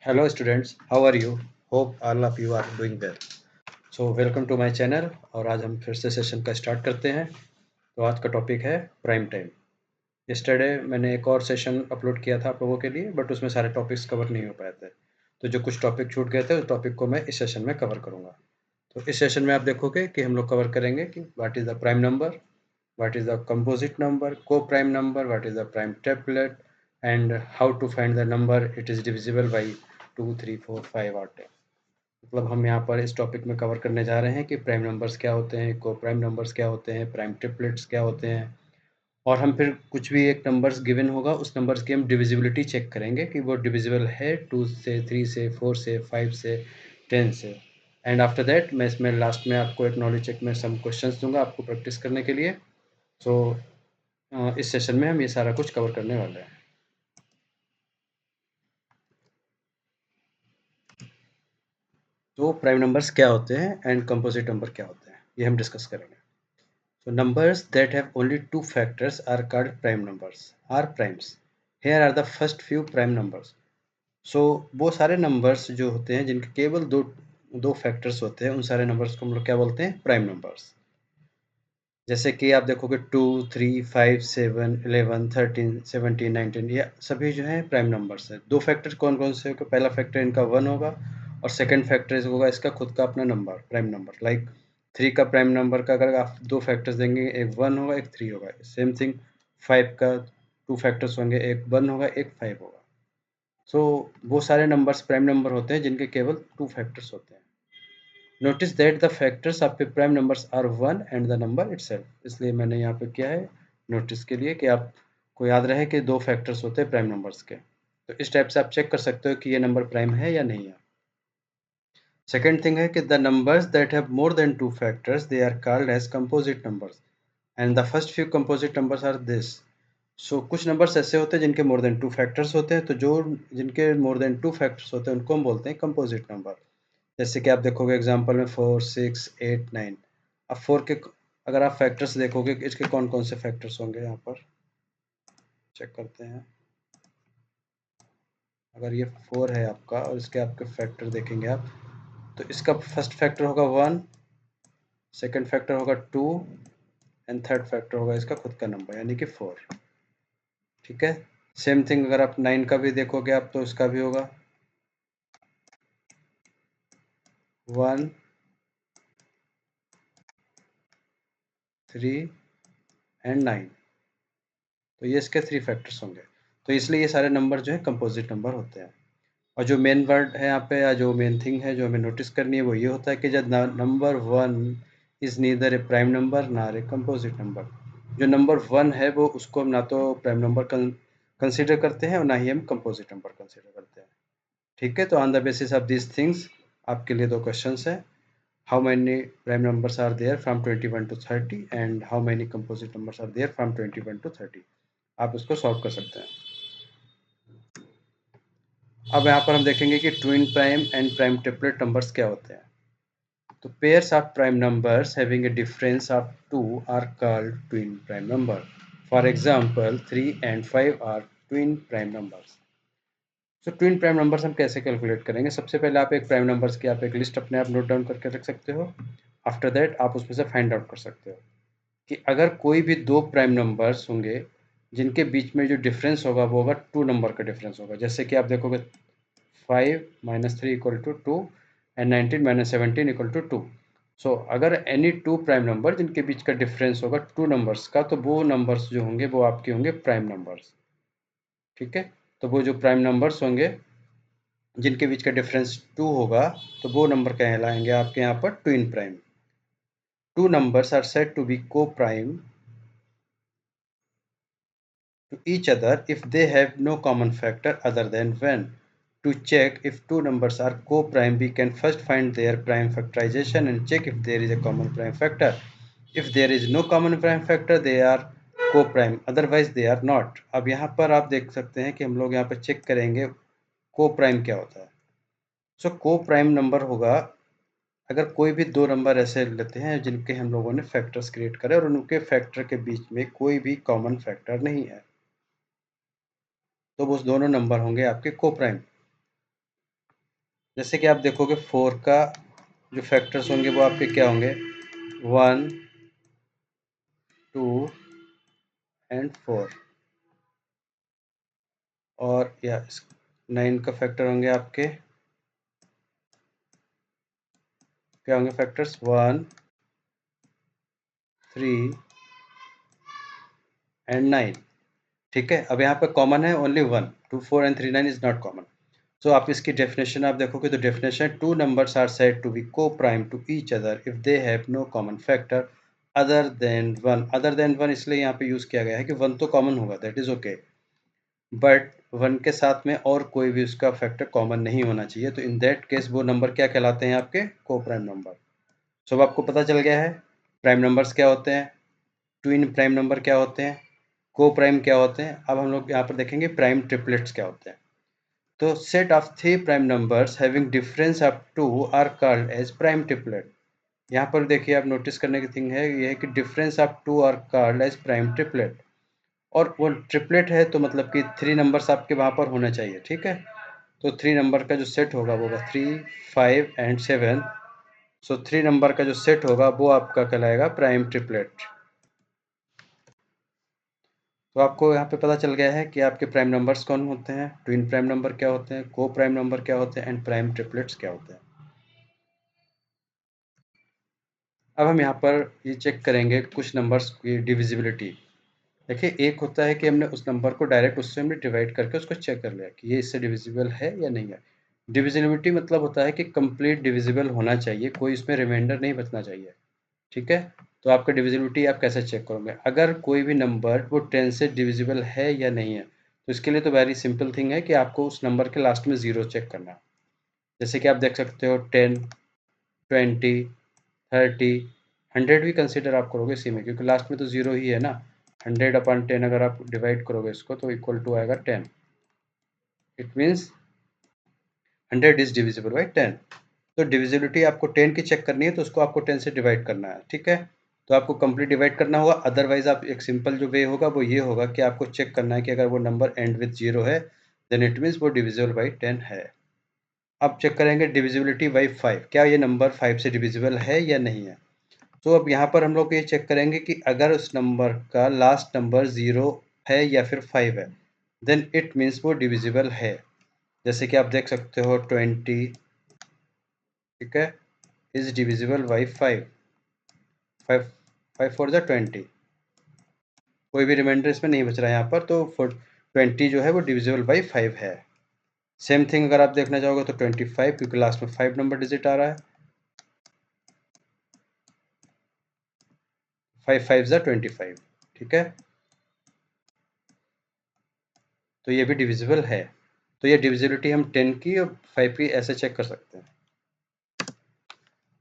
Hello students, how are you? Hope all of you are doing well. So welcome to my channel और आज हम फिर से session का स्टार्ट करते हैं। तो आज का टॉपिक है प्राइम टाइम। यस्टरडे मैंने एक और सेशन अपलोड किया था आप लोगों के लिए, बट उसमें सारे टॉपिक्स कवर नहीं हो पाए थे। तो जो कुछ टॉपिक छूट गए थे उस टॉपिक को मैं इस सेशन में कवर करूँगा। तो इस सेशन में आप देखोगे कि हम लोग कवर करेंगे कि what is the prime number, what is the composite number, coprime number, what is the prime triplet and how to find the number it is divisible by 2, 3, 4, 5 और 10। मतलब हम यहाँ पर इस टॉपिक में कवर करने जा रहे हैं कि प्राइम नंबर्स क्या होते हैं, को प्राइम नंबर्स क्या होते हैं, प्राइम ट्रिपलेट्स क्या होते हैं, और हम फिर कुछ भी एक नंबर्स गिवन होगा उस नंबर्स की हम डिविजिबिलिटी चेक करेंगे कि वो डिविजिबल है 2 से, 3 से, 4 से, 5 से, 10 से। एंड आफ्टर दैट मैं इसमें लास्ट में आपको एक नॉलेज चेक में सम क्वेश्चंस दूंगा आपको प्रैक्टिस करने के लिए। सो इस सेशन में हम ये सारा कुछ कवर करने वाले हैं। तो प्राइम नंबर्स क्या होते हैं एंड कंपोजिट नंबर क्या होते हैं ये हम डिस्कस करेंगे। So numbers that have only two factors are called prime numbers, are primes. Here are the first few prime numbers. So वो सारे numbers जो होते हैं जिनके केवल दो दो factors होते हैं उन सारे numbers को हम लोग क्या बोलते हैं, prime numbers। जैसे कि आप देखोगे 2, 3, 5, 7, 11, 13, 17, 19 ये सभी जो है प्राइम नंबर्स है। दो फैक्टर कौन कौन से होगा, पहला फैक्टर इनका 1 होगा और सेकंड फैक्टर होगा इसका खुद का अपना नंबर प्राइम नंबर। लाइक 3 का प्राइम नंबर का अगर आप दो फैक्टर्स देंगे, एक 1 होगा एक 3 होगा। सेम थिंग 5 का टू फैक्टर्स होंगे, एक 1 होगा एक 5 होगा। सो वो सारे नंबर्स प्राइम नंबर होते हैं जिनके केवल टू फैक्टर्स होते हैं। Notice that the factors of the prime numbers are 1 and the number itself. इसलिए मैंने यहाँ पे किया है नोटिस के लिए कि आपको याद रहे कि दो फैक्टर्स होते हैं प्राइम नंबर्स के। तो इस टाइप से आप चेक कर सकते हो कि ये नंबर प्राइम है या नहीं है। सेकेंड थिंग है कि the numbers that have more than two factors they are called as composite numbers and the first few composite numbers are this. So कुछ नंबर्स ऐसे होते हैं जिनके मोर देन टू फैक्टर्स होते हैं, तो जो जिनके मोर देन टू फैक्टर्स होते हैं उनको हम बोलते हैं कंपोजिट नंबर। जैसे कि आप देखोगे एग्जांपल में 4, 6, 8, 9। अब 4 के अगर आप फैक्टर्स देखोगे इसके कौन कौन से फैक्टर्स होंगे यहाँ पर चेक करते हैं। अगर ये 4 है आपका और इसके आपके फैक्टर देखेंगे आप, तो इसका फर्स्ट फैक्टर होगा 1, सेकंड फैक्टर होगा 2 एंड थर्ड फैक्टर होगा इसका खुद का नंबर यानी कि 4। ठीक है। सेम थिंग अगर आप 9 का भी देखोगे आप तो इसका भी होगा 1, 3 एंड 9। तो ये इसके 3 फैक्टर्स होंगे। तो इसलिए ये सारे नंबर जो है कंपोजिट नंबर होते हैं। और जो मेन वर्ड है यहाँ पे या जो मेन थिंग है जो हमें नोटिस करनी है वो ये होता है कि जब number 1 is neither A prime number ना ए कंपोजिट नंबर। जो नंबर 1 है वो उसको हम ना तो प्राइम नंबर कंसिडर करते हैं और ना ही हम कंपोजिट नंबर कंसिडर करते हैं। ठीक है। तो on the basis of this things आपके लिए दो क्वेश्चंस है। How many prime numbers are there from 21 to 30 and how many composite numbers are there from 21 to 30। आप उसको सॉल्व कर सकते हैं। अब यहाँ पर हम देखेंगे कि twin prime and prime triplet numbers क्या होते हैं। तो pairs of prime numbers having a difference of 2 are called twin prime number. For example, 3 and 5 are twin prime numbers. So twin prime numbers हम कैसे कैलकुलेट करेंगे। सबसे पहले आप एक प्राइम नंबर्स की आप एक लिस्ट अपने आप नोट डाउन करके रख सकते हो। आफ्टर दैट आप उसमें से फाइंड आउट कर सकते हो कि अगर कोई भी दो प्राइम नंबर्स होंगे जिनके बीच में जो डिफरेंस होगा वो होगा 2 नंबर का डिफरेंस होगा। जैसे कि आप देखोगे 5 - 3 = 2 एंड 19 - 17 = 2। सो अगर एनी टू प्राइम नंबर जिनके बीच का डिफरेंस होगा टू नंबर्स का, तो वो नंबर्स जो होंगे वो आपके होंगे प्राइम नंबर्स। ठीक है। तो वो जो प्राइम नंबर्स होंगे जिनके बीच का डिफरेंस 2 होगा तो वो नंबर कहलाएंगे आपके यहाँ पर twin prime. Two numbers are said to be coprime to each other if they have no common factor other than 1. To check if two numbers are co-prime, we can first find their prime factorization and check if there is a common prime factor. If there is no common prime factor, they are co-prime, otherwise they are not. अब यहाँ पर आप देख सकते हैं कि हम लोग यहाँ पर चेक करेंगे co-prime क्या होता है। सो co-prime नंबर होगा अगर कोई भी दो नंबर ऐसे लेते हैं जिनके हम लोगों ने फैक्टर्स क्रिएट करे और उनके फैक्टर के बीच में कोई भी कॉमन फैक्टर नहीं है, तो वो दोनों नंबर होंगे आपके को प्राइम। जैसे कि आप देखोगे 4 का जो फैक्टर्स होंगे वो आपके क्या होंगे, 1, 2 एंड 4। और या 9 का फैक्टर होंगे आपके क्या होंगे फैक्टर्स, 1, 3 एंड 9। ठीक है, अब यहाँ पे कॉमन है only 1, 2, 4 and 3, 9 is not common. So आप इसकी डेफिनेशन आप देखोगे तो definition, two numbers are said to be coprime to each other if they have no common factor other than 1। Other than 1 इसलिए यहाँ पे यूज किया गया है कि 1 तो कॉमन होगा, दैट इज ओके, बट 1 के साथ में और कोई भी उसका फैक्टर कॉमन नहीं होना चाहिए। तो इन दैट केस वो नंबर क्या कहलाते हैं, आपके को प्राइम नंबर। सो अब आपको पता चल गया है प्राइम नंबर्स क्या होते हैं, ट्विन प्राइम नंबर क्या होते हैं, को प्राइम क्या होते हैं। अब हम लोग यहाँ पर देखेंगे प्राइम ट्रिपलेट्स क्या होते हैं। तो set of three prime numbers having difference of two are called as prime triplet. यहाँ पर देखिए, आप नोटिस करने की थिंग है ये है कि difference of two are called as prime triplet. और वो ट्रिपलेट है तो मतलब कि 3 नंबर्स आपके वहाँ पर होने चाहिए, ठीक है। तो 3 नंबर का जो सेट होगा वो होगा 3, 5 एंड 7। सो 3 नंबर का जो सेट होगा वो आपका कहलाएगा प्राइम ट्रिपलेट। तो आपको यहाँ पे पता चल गया है कि आपके प्राइम नंबर्स कौन होते हैं, ट्विन प्राइम नंबर क्या होते हैं, को प्राइम नंबर क्या होते हैं एंड प्राइम ट्रिपलेट्स क्या होते हैं। अब हम यहाँ पर ये चेक करेंगे कुछ नंबर्स की डिविजिबिलिटी। देखिए, एक होता है कि हमने उस नंबर को डायरेक्ट उससे हमने डिवाइड करके उसको चेक कर लिया कि ये इससे डिविजिबल है या नहीं है। डिविजिबिलिटी मतलब होता है कि कंप्लीट डिविजिबल होना चाहिए, कोई इसमें रिमाइंडर नहीं बचना चाहिए, ठीक है। तो आपका डिविजिबिलिटी आप कैसे चेक करोगे, अगर कोई भी नंबर वो 10 से डिविजिबल है या नहीं है, तो इसके लिए तो वेरी सिंपल थिंग है कि आपको उस नंबर के लास्ट में 0 चेक करना है। जैसे कि आप देख सकते हो 10, 20, 30, 100 भी कंसिडर आप करोगे इसी में, क्योंकि लास्ट में तो 0 ही है ना। 100/10 अगर आप डिवाइड करोगे इसको तो इक्वल टू आएगा 10। It means 100 is divisible by 10। तो डिविजिबिलिटी आपको 10 की चेक करनी है तो उसको आपको 10 से डिवाइड करना है, ठीक है। तो आपको कंप्लीट डिवाइड करना होगा, अदरवाइज आप एक सिंपल जो वे होगा वो ये होगा कि आपको चेक करना है कि अगर वो नंबर एंड विथ 0 है देन इट मीन्स वो डिविजिबल बाई 10 है। अब चेक करेंगे डिविजिबिलिटी बाई 5, क्या ये नंबर 5 से डिविजिबल है या नहीं है। तो अब यहाँ पर हम लोग ये चेक करेंगे कि अगर उस नंबर का लास्ट नंबर 0 है या फिर 5 है देन इट मीन्स वो डिविजिबल है। जैसे कि आप देख सकते हो 20, ठीक है, इज डिविजिबल बाई 5। 5, 5 4 जा 20, कोई भी रिमाइंडर इसमें नहीं बच रहा है यहाँ पर, तो 20 जो है वो डिविजिबल बाई 5 है। सेम थिंग अगर आप देखना चाहोगे तो 25, क्योंकि लास्ट में 5 नंबर डिजिट आ रहा है, 5 5 जा 25, ठीक है, तो ये भी डिविजिबल है। तो ये डिविजिबिलिटी हम 10 की और 5 की ऐसे चेक कर सकते हैं।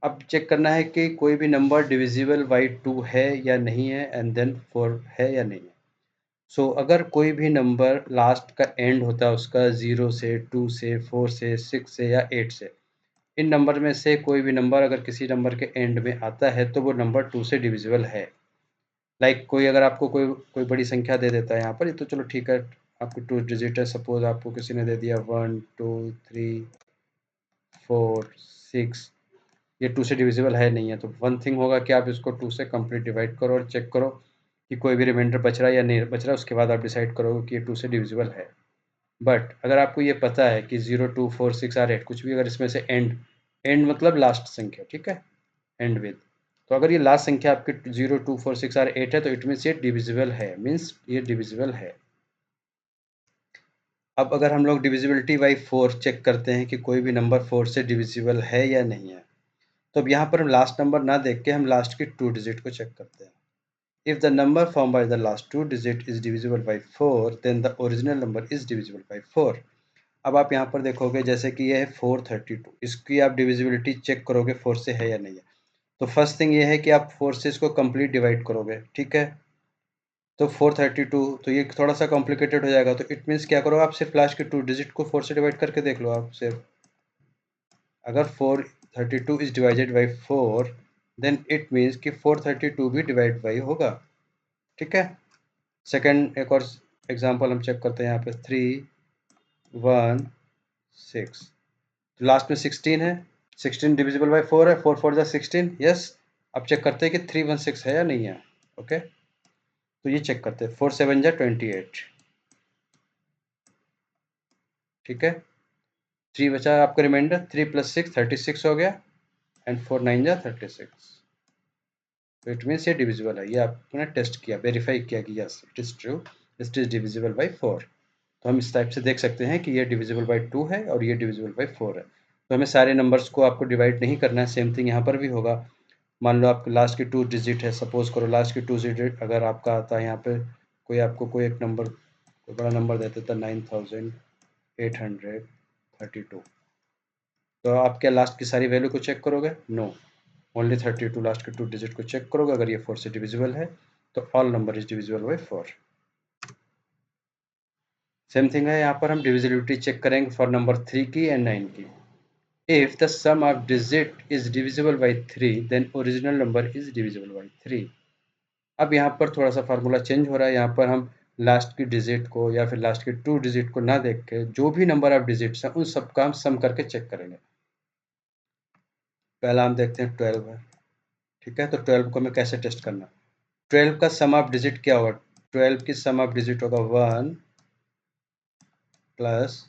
अब चेक करना है कि कोई भी नंबर डिविजिबल बाई 2 है या नहीं है एंड देन 4 है या नहीं है। सो अगर कोई भी नंबर लास्ट का एंड होता है उसका 0 से, 2 से, 4 से, 6 से या 8 से, इन नंबर में से कोई भी नंबर अगर किसी नंबर के एंड में आता है तो वो नंबर 2 से डिविजिबल है। लाइक कोई अगर आपको कोई कोई बड़ी संख्या दे देता है यहाँ पर, ये तो चलो ठीक है, आपको 2 डिजिट है, सपोज आपको किसी ने दे दिया 1, 2, 3, 4, 6, ये 2 से डिविजिबल है नहीं है, तो वन थिंग होगा कि आप इसको 2 से कंप्लीट डिवाइड करो और चेक करो कि कोई भी रिमाइंडर बच रहा है या नहीं बच रहा है, उसके बाद आप डिसाइड करोगे कि ये 2 से डिविजिबल है। बट अगर आपको ये पता है कि 0, 2, 4, 6 और 8 कुछ भी अगर इसमें से एंड, एंड मतलब लास्ट संख्या, ठीक है, एंड विद, तो अगर ये लास्ट संख्या आपकी 0, 2, 4, 6 और 8 है तो इट मीन्स ये डिविजिबल है, मीन्स ये डिविजिबल है। अब अगर हम लोग डिविजिबिलिटी बाई 4 चेक करते हैं कि कोई भी नंबर 4 से डिविजिबल है या नहीं है, तो अब यहाँ पर हम लास्ट नंबर ना देख के हम लास्ट की 2 डिजिट को चेक करते हैं। If the number form by the last 2 digit is divisible by 4 then the original number is divisible by 4। अब आप यहाँ पर देखोगे जैसे कि ये है 432, इसकी आप डिविजिबिलिटी चेक करोगे 4 से है या नहीं है। तो फर्स्ट थिंग ये है कि आप 4 से इसको कंप्लीट डिवाइड करोगे, ठीक है। तो 432, तो ये थोड़ा सा कॉम्प्लिकेटेड हो जाएगा, तो इट मीन्स क्या करो, आप सिर्फ लास्ट के 2 डिजिट को 4 से डिवाइड करके देख लो आप सिर्फ। अगर 432 is divided by 4 then it means कि 432 भी डिवाइड बाई होगा, ठीक है। सेकंड एक और एग्जांपल हम चेक करते हैं यहाँ पे 3, 1, 6। लास्ट में 16 है, 16 डिविजिबल बाई 4 है, 4 4 जा 16, यस। अब चेक करते हैं कि 316 है या नहीं है। ओके, तो ये चेक करते हैं, 4 7 जा 28, ठीक है। 3 बचा आपका रिमाइंडर, 3 + 6 36 हो गया, एंड 4 9 जा 36। तो इट मीन्स ये डिविजिबल है। ये आपने टेस्ट किया, वेरीफाई किया कि yes it is true, it is divisible by 4। तो हम इस टाइप से देख सकते हैं कि ये डिविजिबल बाई 2 है और ये डिविजिबल बाई 4 है। तो हमें सारे नंबर्स को आपको डिवाइड नहीं करना है, सेम थिंग यहाँ पर भी होगा। मान लो आपके लास्ट की 2 डिजिट है, सपोज करो लास्ट की 2 डिजिट अगर आपका आता है यहाँ पे, कोई आपको कोई एक नंबर, कोई बड़ा नंबर दे देता 9832, तो आप क्या लास्ट की सारी वैल्यू को चेक करोगे? नो, ओनली 32 लास्ट के 2 डिजिट को चेक करोगे। अगर ये 4 से डिविजिबल है तो all number is divisible by 4। Same thing है, यहाँ पर हम डिविजिबिलिटी चेक करेंगे फॉर नंबर 3 की एंड 9 की। If the sum of digit is divisible by 3 then original number is divisible by 3। अब यहाँ पर थोड़ा सा फार्मूला चेंज हो रहा है। यहाँ पर हम लास्ट की डिजिट को या फिर लास्ट की 2 डिजिट को ना देख के जो भी नंबर ऑफ डिजिट्स हैं उन सब का हम सम करके चेक करेंगे। पहला हम देखते हैं 12 है, ठीक है। तो 12 को हमें कैसे टेस्ट करना? 12 का सम ऑफ डिजिट क्या होगा? 12 की सम ऑफ डिजिट होगा 1 +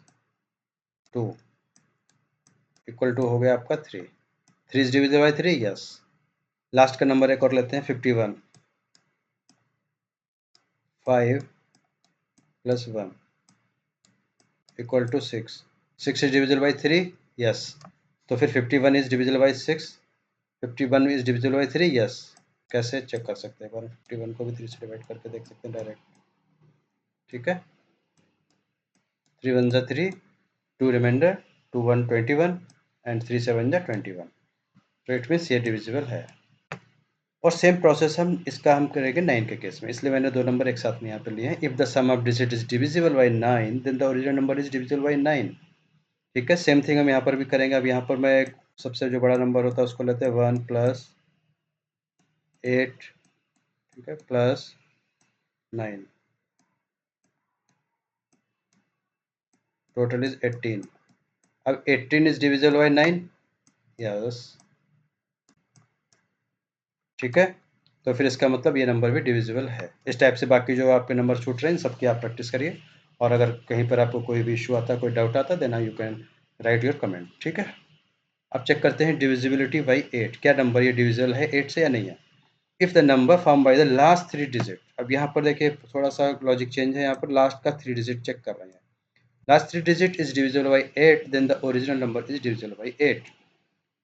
2 इक्वल टू हो गया आपका 3। 3 is divisible by 3, yes. Last का नंबर एक और लेते हैं 51, 5 + 1 equal to 6। 6 is divisible by 3, yes. तो फिर 51 is divisible by 6, 51 is divisible by 3, yes. कैसे चेक कर सकते हैं? 51 को भी 3 से डिवाइड करके देख सकते हैं डायरेक्ट, ठीक है। 3 1 जा 3, 2 रिमाइंडर, 2 1 21 एंड 3 7 जा 21। तो इट मीन्स ये डिविजिबल है। और सेम प्रोसेस हम करेंगे 9 के केस में, इसलिए मैंने दो नंबर एक साथ में यहाँ पे लिए हैं। If the sum of digit is divisible by 9 then the original number is divisible by 9, ठीक है। सेम थिंग हम यहाँ पर भी करेंगे। अब यहाँ पर मैं सबसे जो बड़ा नंबर होता है उसको लेते हैं 1 + 8, ठीक है, + 9, टोटल इज 18। अब 18 इज डिविजिबल बाई 9, यस, ठीक है। तो फिर इसका मतलब ये नंबर भी डिविजिबल है। इस टाइप से बाकी जो आपके नंबर छूट रहे हैं सबकी आप प्रैक्टिस करिए, और अगर कहीं पर आपको कोई भी इशू आता है, कोई डाउट आता है, then you can write your comment, ठीक है। अब चेक करते हैं डिविजिबिलिटी बाई 8, क्या नंबर ये डिविजिबल है 8 से या नहीं है। If the number form by the last 3 digit, अब यहाँ पर देखिए थोड़ा सा लॉजिक चेंज है। यहाँ पर लास्ट का 3 डिजिट चेक कर रहे हैं। Last 3 digit is divisible by 8 then the original number is divisible by 8।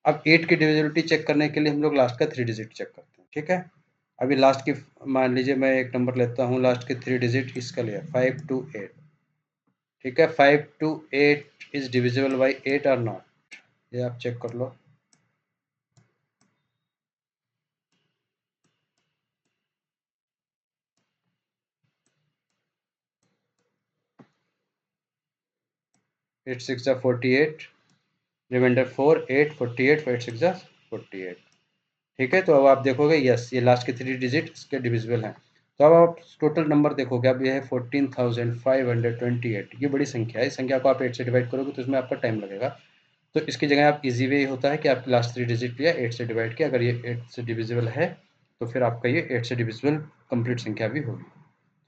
अब 8 की डिविजिबिलिटी चेक करने के लिए हम लोग लास्ट का 3 डिजिट चेक करते हैं, ठीक है। अभी लास्ट की, मान लीजिए मैं एक नंबर लेता हूँ, लास्ट के 3 डिजिट इसका लिया 5 2 8, ठीक है। 5 2 8 इज डिविजिबल बाई 8 और नॉट, ये आप चेक कर लो। एट सिक्स जा 48, रिमाइंडर 4 8 48, 8 6 जा 48, ठीक है। तो अब आप देखोगे यस ये लास्ट के 3 डिजिट इसके डिविजिबल हैं। तो अब आप टोटल नंबर देखोगे, अब ये है 14,528। ये बड़ी संख्या है, इस संख्या को आप 8 से डिवाइड करोगे तो इसमें आपका टाइम लगेगा। तो इसकी जगह आप इजी वे होता है कि आपके लास्ट 3 डिजिट लिया, 8 से डिवाइड किया। अगर ये 8 से डिविजिबल है तो फिर आपका ये 8 से डिविजिबल कंप्लीट संख्या भी होगी।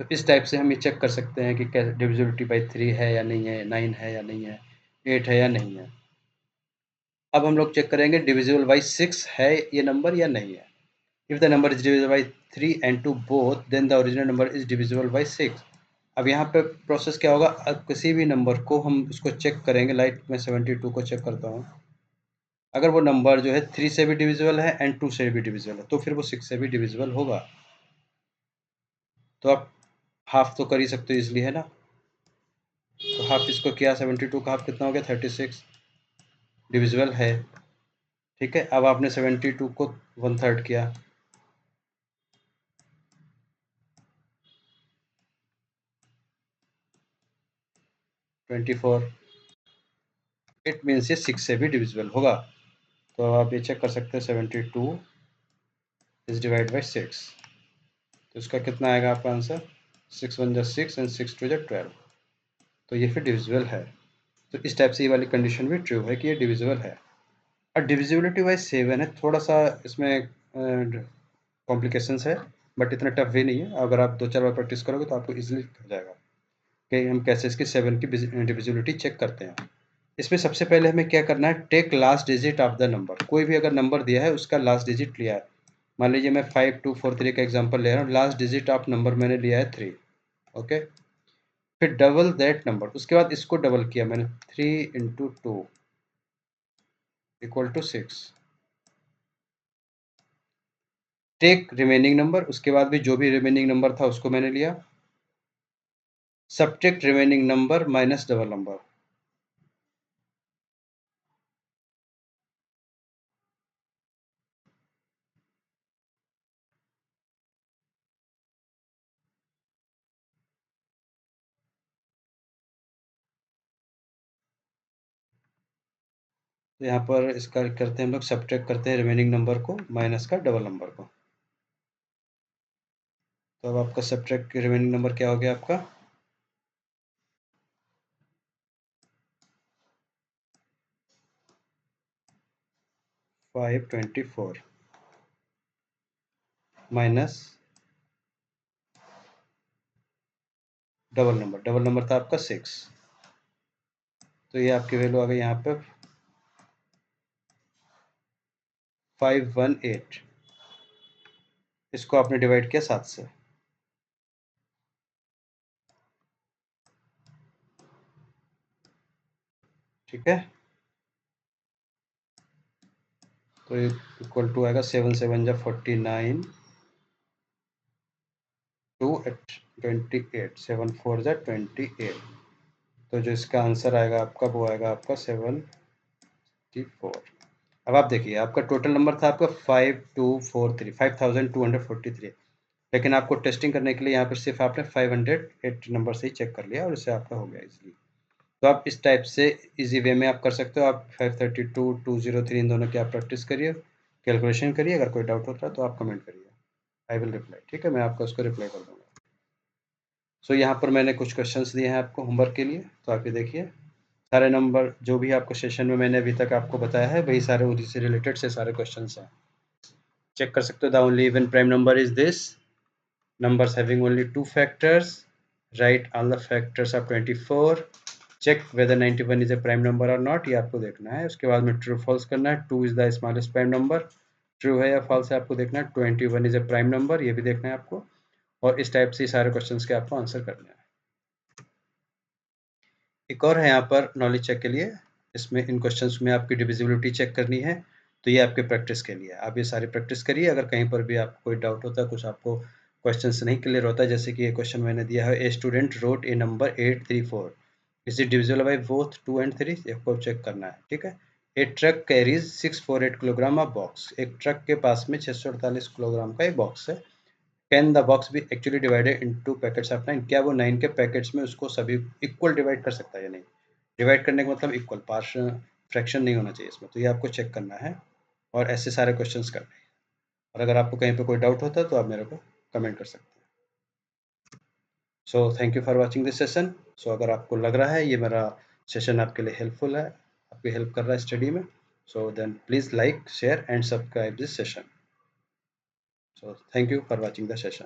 तो इस टाइप से हम ये चेक कर सकते हैं कि क्या डिविजिबिलिटी बाई 3 है या नहीं है, 9 है या नहीं है, 8 है या नहीं है। अब हम लोग चेक करेंगे डिविजिबल बाई 6 है ये नंबर या नहीं है। If the number is divisible by 3 and 2 both, then the original number is divisible by 6। अब यहाँ पे प्रोसेस क्या होगा, अब किसी भी नंबर को हम उसको चेक करेंगे। लाइक मैं 72 को चेक करता हूँ, अगर वो नंबर जो है 3 से भी डिविजिबल है एंड 2 से भी डिविजिबल है तो फिर वो 6 से भी डिविजिबल होगा। तो आप हाफ तो कर ही सकते हो इसलिए, है ना। तो हाफ इसको किया, 72 का हाफ कितना हो गया 36, डिविजिबल है, ठीक है। अब आपने 72 को 1/3 किया, 24, इट मीन्स ये 6 से भी डिविजिबल होगा। तो आप ये चेक कर सकते हैं 72 इज डिवाइड बाई 6, तो इसका कितना आएगा आपका आंसर, 6 1 जा 6 एंड 6 2 जा 12। तो ये फिर डिविजिबल है। तो इस टाइप से ये वाली कंडीशन भी ट्रू है कि ये डिविजिबल है। और डिविजिबिलिटी वाइज 7 है, थोड़ा सा इसमें कॉम्प्लिकेशंस है, बट इतना टफ भी नहीं है। अगर आप 2-4 बार प्रैक्टिस करोगे तो आपको इजीली हो जाएगा कि हम कैसे इसकी 7 की डिविजिबिलिटी चेक करते हैं। इसमें सबसे पहले हमें क्या करना है, take last digit of the number. कोई भी अगर नंबर दिया है उसका लास्ट डिजिट लिया है। मान लीजिए मैं 5243 का एग्जांपल ले रहा हूँ, लास्ट डिजिट ऑफ नंबर मैंने लिया है 3। ओके, फिर डबल दैट नंबर, उसके बाद इसको डबल किया मैंने, 3 × 2 = 6। टेक रिमेनिंग नंबर, उसके बाद भी जो भी रिमेनिंग नंबर था उसको मैंने लिया। Subtract remaining number minus double number. तो यहाँ पर इसका करते हैं हम लोग, सब्ट्रैक्ट करते हैं रिमेनिंग नंबर को माइनस का डबल नंबर को। तो अब आपका सब्ट्रैक्ट रिमेनिंग नंबर क्या हो गया आपका, 524 माइनस डबल नंबर था आपका 6। तो ये आपकी वैल्यू आ गई यहाँ पे 518। इसको आपने डिवाइड किया 7 से। ठीक है, तो इक्वल टू आएगा 7 7 जा 49, 2 8 28, 7 4 जा 28। तो जो इसका आंसर आएगा आपका वो आएगा आपका 74। अब आप देखिए, आपका टोटल नंबर था आपका 5243, 5243, लेकिन आपको टेस्टिंग करने के लिए यहाँ पर सिर्फ आपने 508 नंबर से ही चेक कर लिया और इससे आपका हो गया इजीली। तो आप इस टाइप से इजी वे में आप कर सकते हो। आप 532, 203 इन दोनों की आप प्रैक्टिस करिए, कैलकुलेशन करिए। अगर कोई डाउट होता है तो आप कमेंट करिए, आई विल रिप्लाई। ठीक है, मैं आपका उसको रिप्लाई कर दूंगा। सो यहाँ पर मैंने कुछ क्वेश्चंस दिए हैं आपको होमवर्क के लिए, तो आप ये देखिए। सारे नंबर जो भी आपको सेशन में मैंने अभी तक आपको बताया है वही सारे उसी से रिलेटेड से सारे क्वेश्चंस हैं। चेक कर सकते हो। The only even prime number is this, numbers having only 2 factors, write all the factors of 24, check whether 91 is a prime number or not, ये आपको देखना है। उसके बाद में ट्रू फॉल्स करना है, 2 is the smallest prime number, true है या फॉल्स है आपको देखना है। 21 इज ए प्राइम नंबर, ये भी देखना है आपको। और इस टाइप से सारे क्वेश्चंस के आपको आंसर करने हैं। एक और है यहाँ पर नॉलेज चेक के लिए, इसमें इन क्वेश्चंस में आपकी डिविजिबिलिटी चेक करनी है। तो ये आपके प्रैक्टिस के लिए, आप ये सारी प्रैक्टिस करिए। अगर कहीं पर भी आपको कोई डाउट होता है, कुछ आपको क्वेश्चंस नहीं क्लियर होता है, जैसे कि ये क्वेश्चन मैंने दिया है, a student wrote a number 834, is it divisible by both 2 and 3, आपको चेक करना है। ठीक है, a truck carries 648 kilogram of box, एक ट्रक के पास में 648 किलोग्राम का एक बॉक्स है। Can the box be actually divided into packets of 9, क्या वो 9 के पैकेट्स में उसको सभी इक्वल डिवाइड कर सकता है या नहीं। डिवाइड करने का मतलब इक्वल, पार्शियल फ्रैक्शन नहीं होना चाहिए इसमें। तो ये आपको चेक करना है और ऐसे सारे क्वेश्चंस करने हैं। और अगर आपको कहीं पे कोई डाउट होता है तो आप मेरे को कमेंट कर सकते हैं। So thank you for watching this session. So अगर आपको लग रहा है ये मेरा सेशन आपके लिए हेल्पफुल है, आपकी हेल्प कर रहा है स्टडी में, so then please like, share and subscribe this session. So thank you for watching the session.